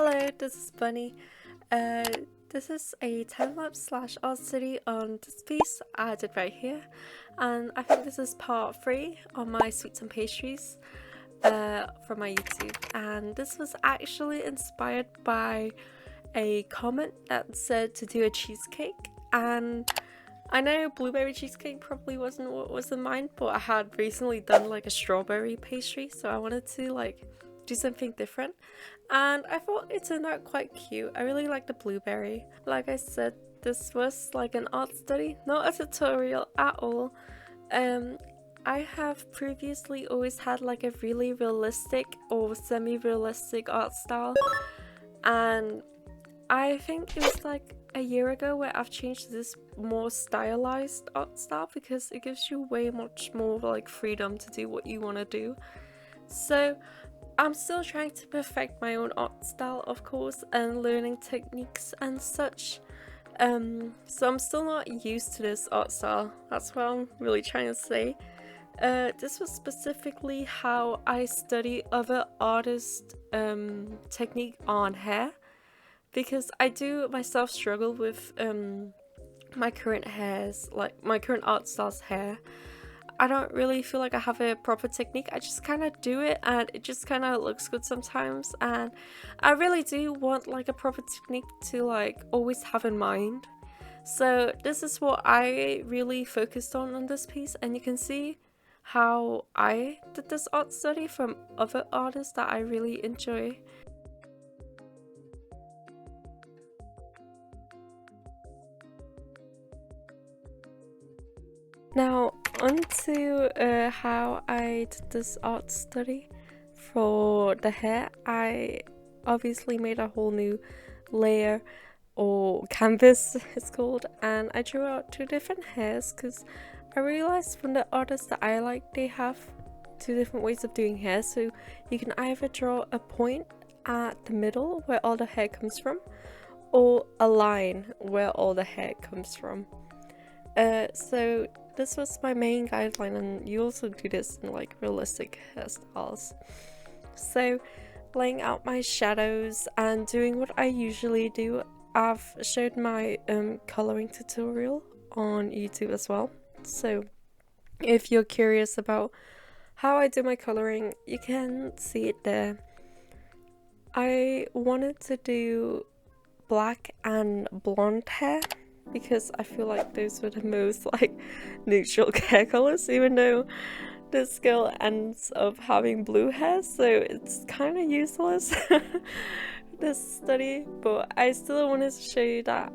Hello, this is Bunny. This is a time-lapse slash art study on this piece I did right here, and I think this is part 3 on my sweets and pastries from my YouTube. And this was actually inspired by a comment that said to do a cheesecake, and I know blueberry cheesecake probably wasn't what was in mind, but I had recently done like a strawberry pastry, so I wanted to do something different, and I thought it turned out quite cute. I really like the blueberry. Like I said, this was like an art study, not a tutorial at all. I have previously always had like a really realistic or semi-realistic art style, and I think it was like a year ago where I've changed to this more stylized art style because it gives you way much more like freedom to do what you want to do. So I'm still trying to perfect my own art style, of course, and learning techniques and such. So I'm still not used to this art style. That's what I'm really trying to say. This was specifically how I study other artists' technique on hair, because I do myself struggle with my current art style's hair. I don't really feel like I have a proper technique. I just kind of do it and it just kind of looks good sometimes, and I really do want like a proper technique to like always have in mind. So this is what I really focused on this piece, and you can see how I did this art study from other artists that I really enjoy. Now onto how I did this art study for the hair. I obviously made a whole new layer, or canvas it's called, and I drew out 2 different hairs because I realized from the artists that I like, they have 2 different ways of doing hair. So you can either draw a point at the middle where all the hair comes from, or a line where all the hair comes from. So this was my main guideline, and you also do this in like realistic hairstyles. So laying out my shadows and doing what I usually do. I've showed my coloring tutorial on YouTube as well, so if you're curious about how I do my coloring, you can see it there. I wanted to do black and blonde hair because I feel like those were the most like neutral hair colors, even though this girl ends up having blue hair, so it's kind of useless this study. But I still wanted to show you that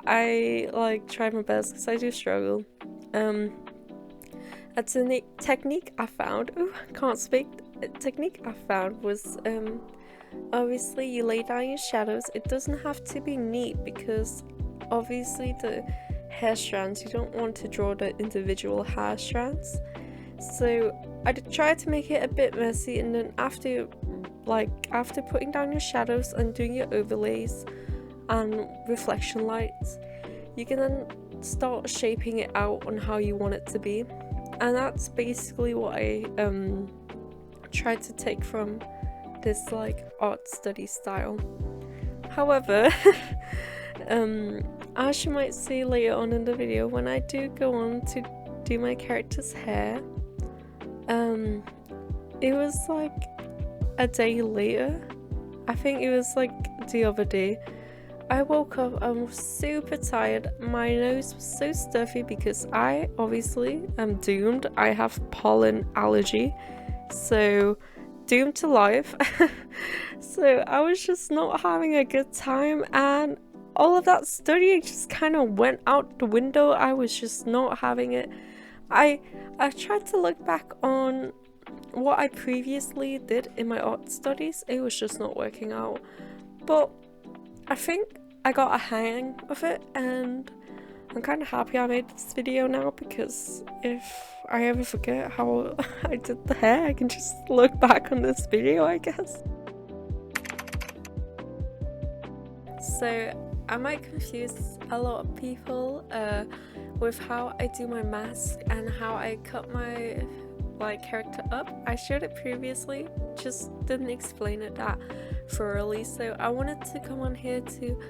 I like tried my best because I do struggle. A technique I found, a technique I found was obviously you lay down your shadows. It doesn't have to be neat because obviously the hair strands, you don't want to draw the individual hair strands. So I tried to make it a bit messy, and then after putting down your shadows and doing your overlays and reflection lights, you can then start shaping it out on how you want it to be. And that's basically what I tried to take from this like art study style. However, as you might see later on in the video, when I do go on to do my character's hair, it was like a day later. I think it was like the other day. I woke up, I was super tired, my nose was so stuffy because I obviously am doomed. I have pollen allergy, so doomed to life. So I was just not having a good time, and all of that studying just kind of went out the window. I was just not having it. I tried to look back on what I previously did in my art studies. It was just not working out, but I think I got a hang of it, and I'm kind of happy I made this video now, because if I ever forget how I did the hair, I can just look back on this video, I guess. So I might confuse a lot of people with how I do my mask and how I cut my character up. I showed it previously, just didn't explain it that thoroughly, so I wanted to come on here to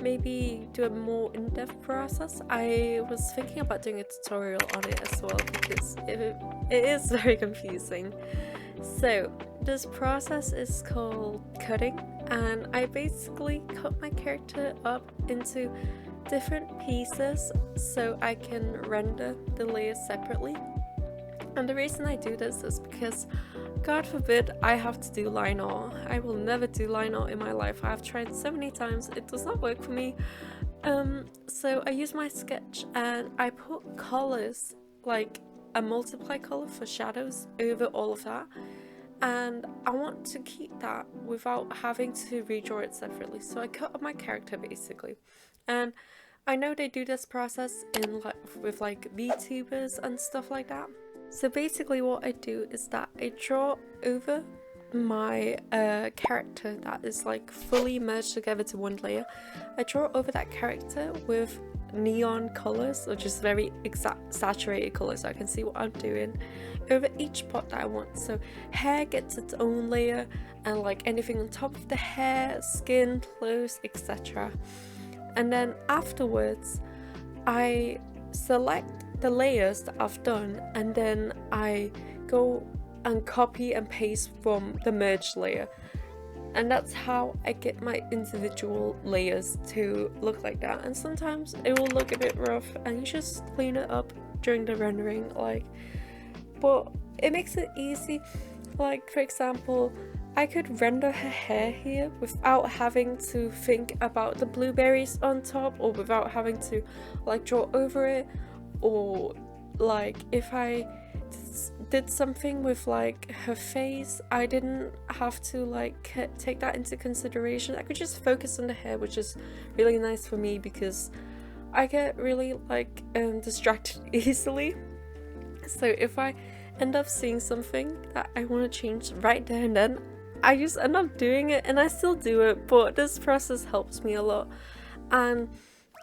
maybe do a more in-depth process. I was thinking about doing a tutorial on it as well because it is very confusing. So this process is called cutting, and I basically cut my character up into different pieces so I can render the layers separately. And the reason I do this is because, God forbid, I have to do line art. I will never do line art in my life. I've tried so many times, it does not work for me. So I use my sketch and I put colors, like a multiply color for shadows, over all of that. And I want to keep that without having to redraw it separately. So I cut up my character basically. And I know they do this process in with like VTubers and stuff like that. So basically what I do is that I draw over my character that is like fully merged together to one layer. I draw over that character with neon colors, or just very saturated colors, so I can see what I'm doing over each part that I want. So hair gets its own layer, and like anything on top of the hair, skin, clothes, etc. And then afterwards I select the layers that I've done, and then I go and copy and paste from the merged layer, and that's how I get my individual layers to look like that. And sometimes it will look a bit rough and you just clean it up during the rendering, but it makes it easy. Like, for example, I could render her hair here without having to think about the blueberries on top, or without having to like draw over it, or like if I did something with like her face, I didn't have to like take that into consideration. I could just focus on the hair, which is really nice for me because I get really like distracted easily. So if I end up seeing something that I want to change right there and then, I just end up doing it, and I still do it, but this process helps me a lot. And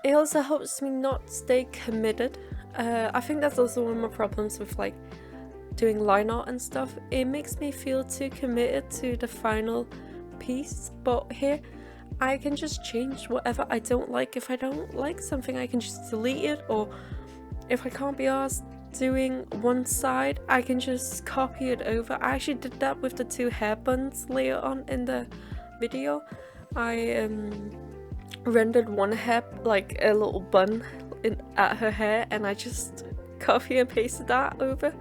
it also helps me not stay committed. I think that's also one of my problems with like doing line art and stuff. It makes me feel too committed to the final piece, but here I can just change whatever I don't like. If I don't like something, I can just delete it, or if I can't be asked doing one side, I can just copy it over. I actually did that with the two hair buns later on in the video. I rendered one hair, like a little bun at her hair, and I just copy and pasted that over,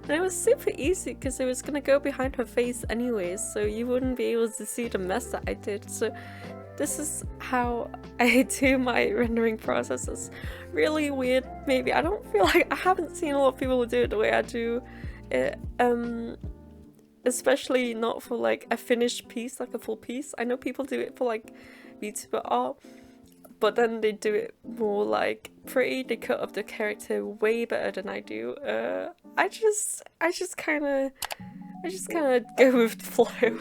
and it was super easy because it was gonna go behind her face anyways, so you wouldn't be able to see the mess that I did. So this is how I do my rendering process. It's really weird. Maybe I don't feel like, I haven't seen a lot of people do it the way I do it, especially not for like a finished piece, like a full piece. I know people do it for like VTuber art, but then they do it more like pretty. They cut up the character way better than I do. I just kind of go with the flow.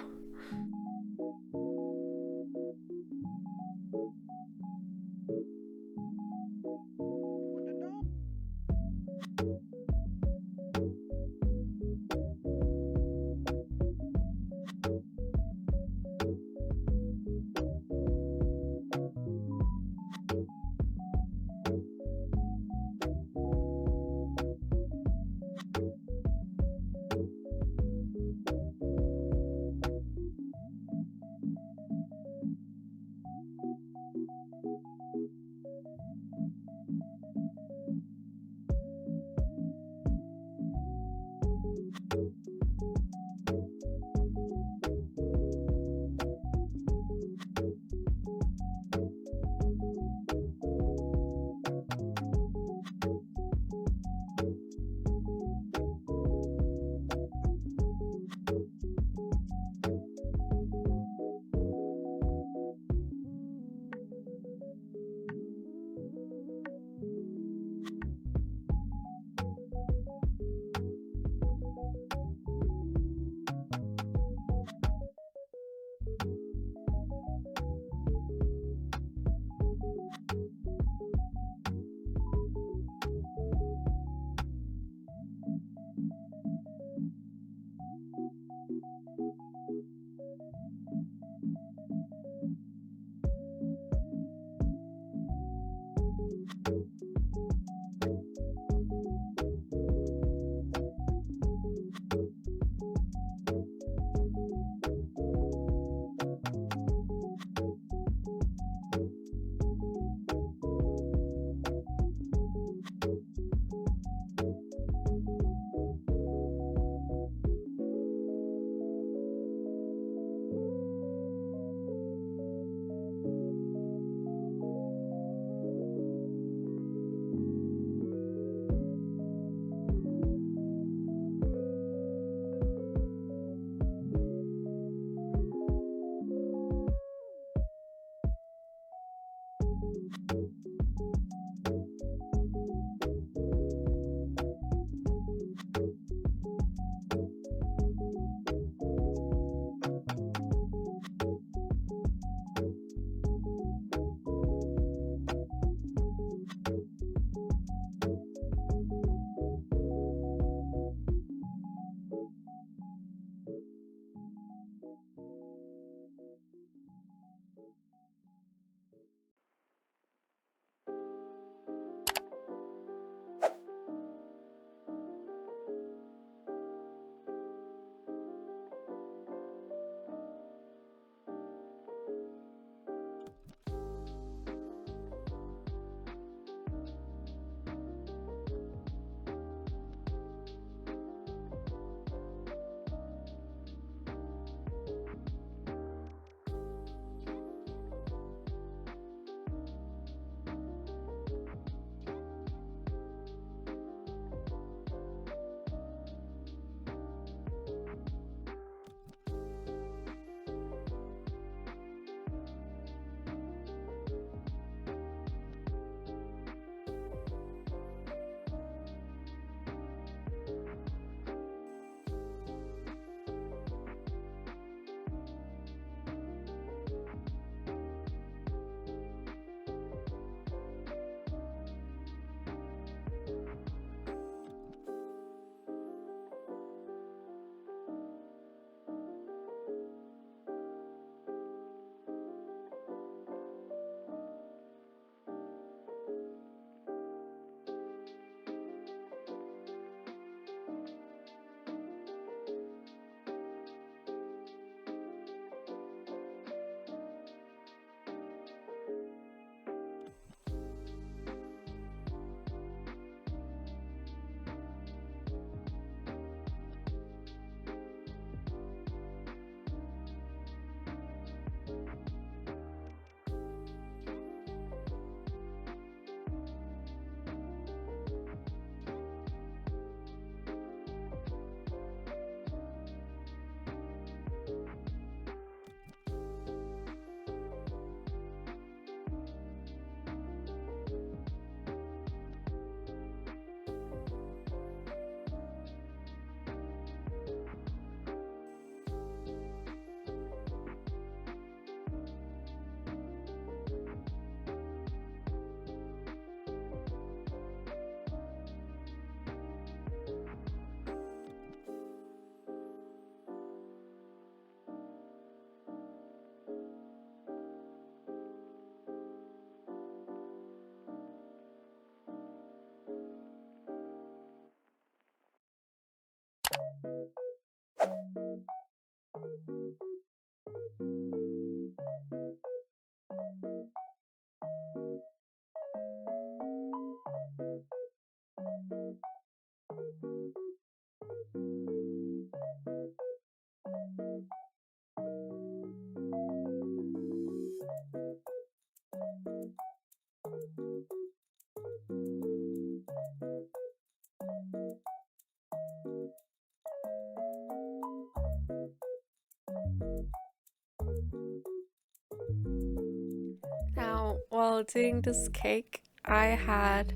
Now, while doing this cake, I had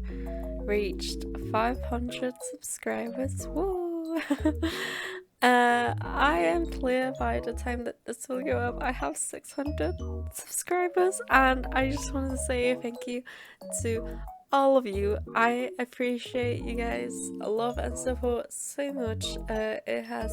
reached 500 subscribers. Woo! I am clear by the time that this will go up, I have 600 subscribers, and I just wanted to say thank you to all of you. I appreciate you guys' love and support so much. It has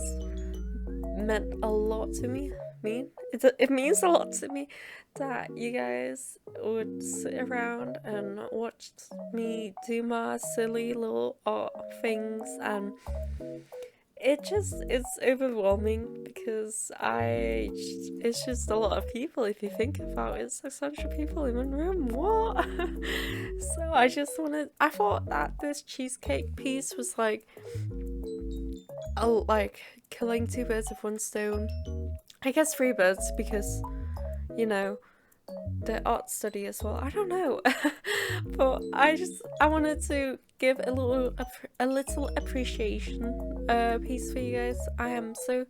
meant a lot to me. It means a lot to me that you guys would sit around and watch me do my silly little art things, and it's overwhelming because it's just a lot of people. If you think about it, 600 people in one room, what? So I thought that this cheesecake piece was like killing two birds with one stone. I guess three birds, because you know, the art study as well. I don't know. But I wanted to give a little appreciation piece for you guys. I am so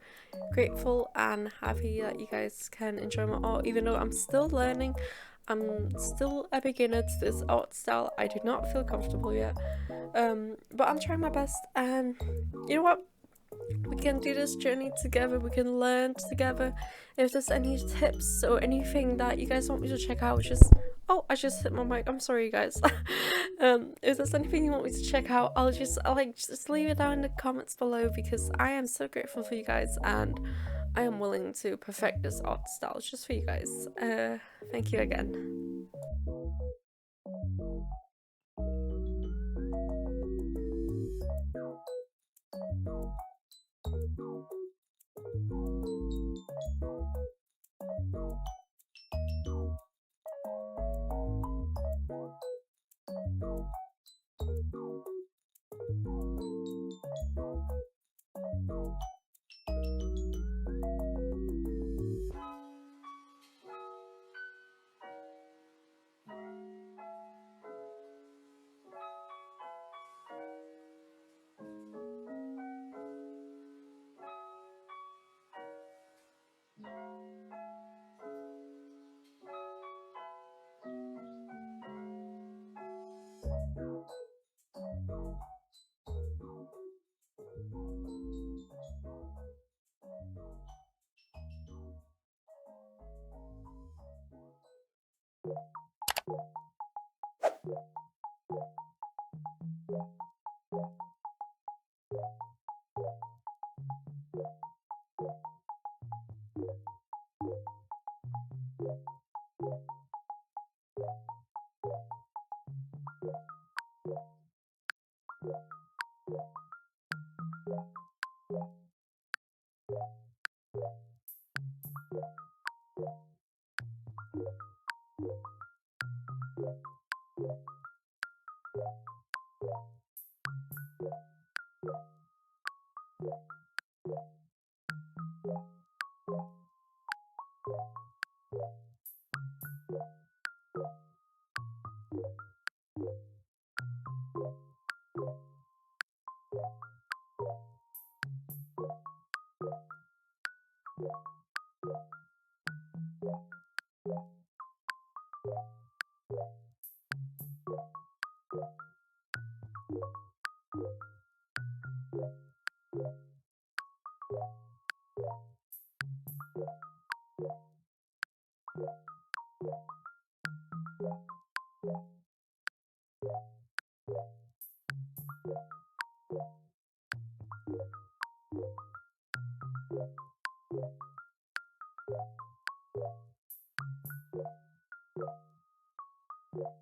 grateful and happy that you guys can enjoy my art, even though I'm still learning. I'm still a beginner to this art style. I do not feel comfortable yet, but I'm trying my best, and you know what, we can do this journey together, we can learn together. If there's any tips or anything that you guys want me to check out, oh, I just hit my mic, I'm sorry guys. If there's anything you want me to check out, I'll just leave it down in the comments below, because I am so grateful for you guys, and I am willing to perfect this art style just for you guys. Thank you again.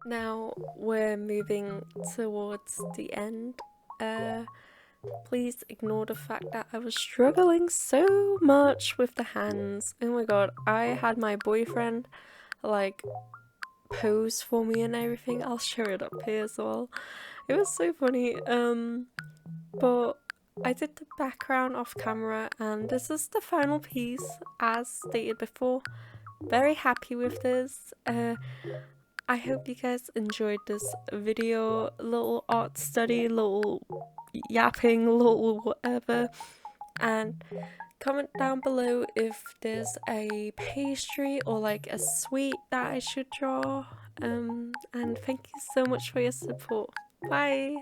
Now we're moving towards the end. Please ignore the fact that I was struggling so much with the hands. Oh my god, I had my boyfriend like pose for me and everything. I'll show it up here as well. It was so funny. But I did the background off camera, and this is the final piece as stated before. Very happy with this. I hope you guys enjoyed this video, little art study, little yapping, little whatever, and comment down below if there's a pastry or like a sweet that I should draw. And thank you so much for your support. Bye!